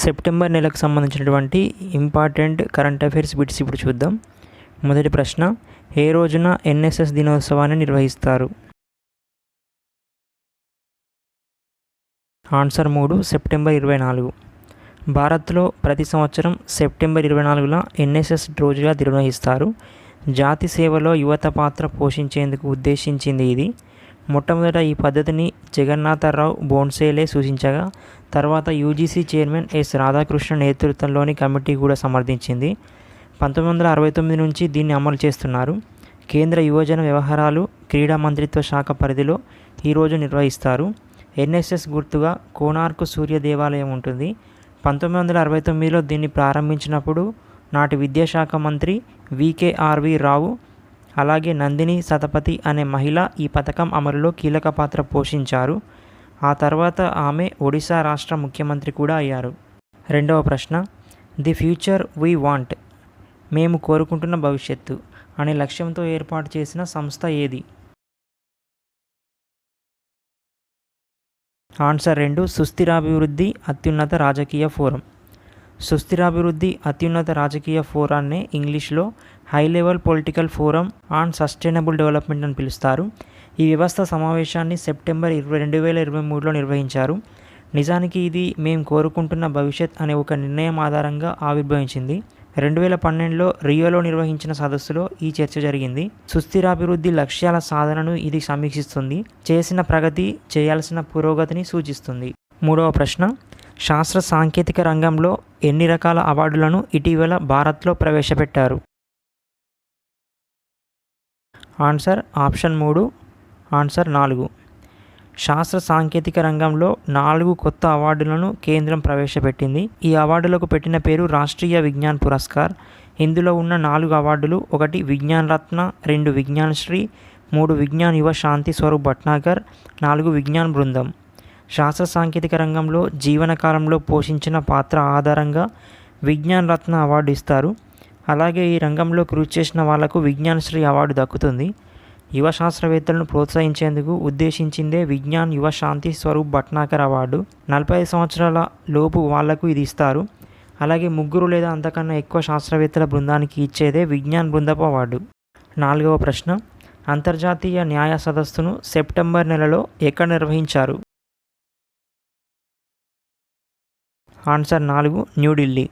September నెలకు సంబంధించినటువంటి important current affairs bits ఇప్పుడు చూద్దాం. మొదటి ప్రశ్న, ఏ రోజున ఎన్ఎస్ఎస్ దినోత్సవాన్ని నిర్వహిస్తారు? Answer 3 September 24. భారత్లో ప్రతి సంవత్సరం సెప్టెంబర్ 24న ఎన్ఎస్ఎస్ రోజుగా నిర్వహిస్తారు. జాతి సేవలో యువత పాత్ర పోషించేందుకు ఉద్దేశించింది ఇది. మొట్టమొదట ఈ పద్ధతిని జగన్నాథరావు బోన్సేలే సూచించగా తర్వాత యూజీసీ చైర్మన్ ఎస్ రాధాకృష్ణన్ నేతృత్వంలోని కమిటీ కూడా సమర్థించింది. 1969 నుంచి దీన్ని అమలు చేస్తున్నారు. కేంద్ర యువజన వ్యవహారాలు, క్రీడా మంత్రిత్వ శాఖ పరిధిలో ఈరోజు నిర్వహిస్తారు. ఎన్ఎస్ఎస్ గుర్తుగా కోనార్క్ సూర్య దేవాలయం ఉంటుంది. 1969లో దీన్ని ప్రారంభించినప్పుడు నాటి విద్యాశాఖ మంత్రి వికేఆర్వి రావు, అలాగే నందిని సతపతి అనే మహిళ ఈ పథకం అమలులో కీలక పాత్ర పోషించారు. ఆ తర్వాత ఆమె ఒడిశా రాష్ట్ర ముఖ్యమంత్రి కూడా అయ్యారు. రెండవ ప్రశ్న, ది ఫ్యూచర్ వీ వాంట్, మేము కోరుకుంటున్న భవిష్యత్తు అనే లక్ష్యంతో ఏర్పాటు చేసిన సంస్థ ఏది? ఆన్సర్ 2 సుస్థిరాభివృద్ధి అత్యున్నత రాజకీయ ఫోరం. సుస్థిరాభివృద్ధి అత్యున్నత రాజకీయ ఫోరాన్ని ఇంగ్లీష్లో high level political forum on sustainable development అని పిలుస్తారు. ఈ వ్యవస్థ సమావేశాన్ని సెప్టెంబర్ 2023లో నిర్వహించారు. నిజానికి ఇది మేము కోరుకుంటున్న భవిష్యత్ అనే ఒక నిర్ణయం ఆధారంగా ఆవిర్భవించింది. 2012లో రియోలో నిర్వహించిన సదస్సులో ఈ చర్చ జరిగింది. సుస్థిరాభివృద్ధి లక్ష్యాల సాధనను ఇది సమీక్షిస్తుంది, చేసిన ప్రగతి, చేయాల్సిన పురోగతిని సూచిస్తుంది. మూడవ ప్రశ్న, శాస్త్ర సాంకేతిక రంగంలో ఎన్ని రకాల అవార్డులను ఇటీవల భారత్లో ప్రవేశపెట్టారు? Answer option 3, answer 4. శాస్త్ర సాంకేతిక రంగంలో 4 కొత్త అవార్డులను కేంద్రం ప్రవేశపెట్టింది. ఈ అవార్డులకు పెట్టిన పేరు రాష్ట్రీయ విజ్ఞాన్ పురస్కార్. ఇందులో ఉన్న 4 అవార్డులు 1 విజ్ఞాన్ రత్న, 2 విజ్ఞాన్ శ్రీ, 3 విజ్ఞాన్ యువ శాంతి స్వరూప్ భట్నాగర్, 4 విజ్ఞాన్ బృందం. శాస్త్ర సాంకేతిక రంగంలో జీవనకాలంలో పోషించిన పాత్ర ఆధారంగా విజ్ఞాన్ రత్న అవార్డు ఇస్తారు. అలాగే ఈ రంగంలో కృషి చేసిన వాళ్లకు విజ్ఞాన్ శ్రీ అవార్డు దక్కుతుంది. యువ శాస్త్రవేత్తలను ప్రోత్సహించేందుకు ఉద్దేశించిందే విజ్ఞాన్ యువ శాంతి స్వరూప్ భట్నాగర్ అవార్డు. 45 సంవత్సరాల లోపు వాళ్లకు ఇది ఇస్తారు. అలాగే 3 లేదా అంతకన్నా ఎక్కువ శాస్త్రవేత్తల బృందానికి ఇచ్చేదే విజ్ఞాన్ బృందపు అవార్డు. 4వ ప్రశ్న, అంతర్జాతీయ న్యాయ సదస్సును సెప్టెంబర్ నెలలో ఎక్కడ నిర్వహించారు? ఆన్సర్ 4 న్యూఢిల్లీ.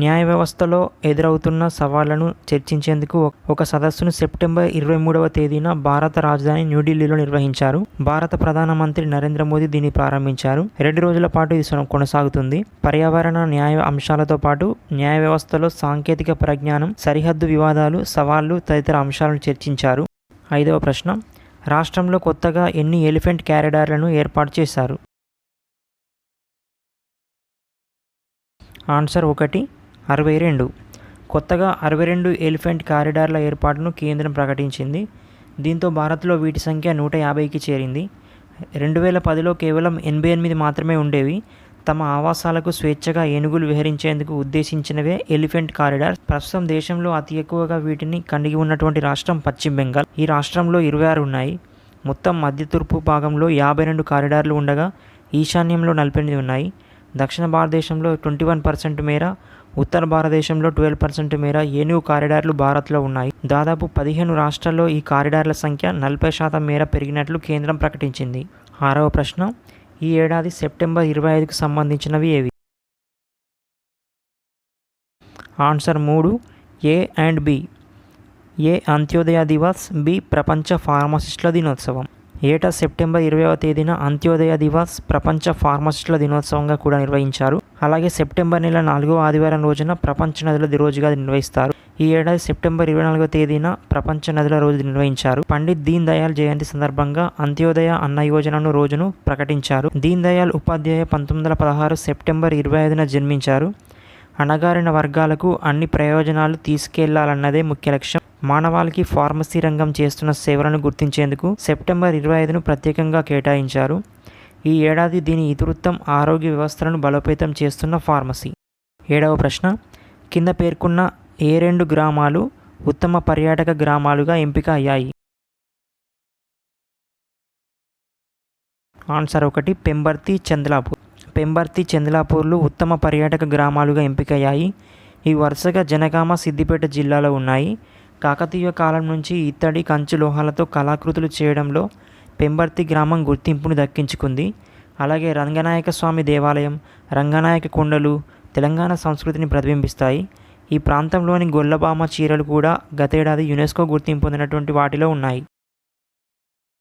న్యాయ వ్యవస్థలో ఎదురవుతున్న సవాళ్లను చర్చించేందుకు ఒక సదస్సును సెప్టెంబర్ 23వ తేదీన భారత రాజధాని న్యూఢిల్లీలో నిర్వహించారు. భారత ప్రధానమంత్రి నరేంద్ర మోదీ దీన్ని ప్రారంభించారు. 2 రోజుల పాటు ఇది కొనసాగుతుంది. పర్యావరణ న్యాయ అంశాలతో పాటు న్యాయ వ్యవస్థలో సాంకేతిక పరిజ్ఞానం, సరిహద్దు వివాదాలు, సవాళ్లు తదితర అంశాలను చర్చించారు. 5వ ప్రశ్న, రాష్ట్రంలో కొత్తగా ఎన్ని ఎలిఫెంట్ కారిడార్లను ఏర్పాటు చేశారు? ఆన్సర్ 1 62. కొత్తగా 62 ఎలిఫెంట్ కారిడార్ల ఏర్పాటును కేంద్రం ప్రకటించింది. దీంతో భారత్లో వీటి సంఖ్య 150కి చేరింది. 2010లో కేవలం 88 మాత్రమే ఉండేవి. తమ ఆవాసాలకు స్వేచ్ఛగా ఏనుగులు విహరించేందుకు ఉద్దేశించినవే ఎలిఫెంట్ కారిడార్. ప్రస్తుతం దేశంలో అతి ఎక్కువగా వీటిని కలిగి ఉన్నటువంటి రాష్ట్రం పశ్చిమ బెంగాల్. ఈ రాష్ట్రంలో 26 ఉన్నాయి. మొత్తం మధ్య తూర్పు భాగంలో 52 కారిడార్లు ఉండగా ఈశాన్యంలో 48 ఉన్నాయి. దక్షిణ భారతదేశంలో 21% మేర, ఉత్తర భారతదేశంలో 12% మేర ఏనుగు కారిడార్లు భారత్లో ఉన్నాయి. దాదాపు 15 రాష్ట్రాల్లో ఈ కారిడార్ల సంఖ్య 40% మేర పెరిగినట్లు కేంద్రం ప్రకటించింది. 6వ ప్రశ్న, ఈ ఏడాది సెప్టెంబర్ 25కు సంబంధించినవి ఏవి? Answer 3 A and B. A Antyodaya Diwas, B ప్రపంచ ఫార్మసిస్టుల దినోత్సవం. ఏటా సెప్టెంబర్ 20వ తేదీన అంత్యోదయ దివాస్ ప్రపంచ ఫార్మసిస్టుల దినోత్సవంగా కూడా నిర్వహించారు. అలాగే సెప్టెంబర్ నెల 4వ ఆదివారం రోజున ప్రపంచ నదుల రోజుగా నిర్వహిస్తారు. ఈ ఏడాది సెప్టెంబర్ 24వ తేదీన ప్రపంచ నదుల రోజు నిర్వహించారు. పండిత్ దీన్ దయాళ్ జయంతి సందర్భంగా అంత్యోదయ అన్న యోజనను రోజును ప్రకటించారు. దీన్ దయాళ్ ఉపాధ్యాయ 1916 సెప్టెంబర్ 25న జన్మించారు. అణగారిన వర్గాలకు అన్ని ప్రయోజనాలు తీసుకెళ్లాలన్నదే ముఖ్య లక్ష్యం. మానవాళికి ఫార్మసీ రంగం చేస్తున్న సేవలను గుర్తించేందుకు సెప్టెంబర్ 25ను ప్రత్యేకంగా కేటాయించారు. ఈ ఏడాది దీని ఇతివృత్తం ఆరోగ్య వ్యవస్థలను బలోపేతం చేస్తున్న ఫార్మసీ. 7వ ప్రశ్న, కింద పేర్కొన్న ఏ 2 గ్రామాలు ఉత్తమ పర్యాటక గ్రామాలుగా ఎంపిక అయ్యాయి? ఆన్సర్ 1 పెంబర్తి, చంద్లాపూర్. పెంబర్తి, చంద్లాపూర్లు ఉత్తమ పర్యాటక గ్రామాలుగా ఎంపికయ్యాయి. ఇవి వరుసగా జనగామ, సిద్దిపేట జిల్లాలో ఉన్నాయి. కాకతీయ కాలం నుంచి ఇత్తడి, కంచు లోహాలతో కళాకృతులు చేయడంలో పెంబర్తి గ్రామం గుర్తింపును దక్కించుకుంది. అలాగే రంగనాయక స్వామి దేవాలయం, రంగనాయక కొండలు తెలంగాణ సంస్కృతిని ప్రతిబింబిస్తాయి. ఈ ప్రాంతంలోని గొల్లభామ చీరలు కూడా గతేడాది యునెస్కో గుర్తింపు పొందినటువంటి వాటిలో ఉన్నాయి.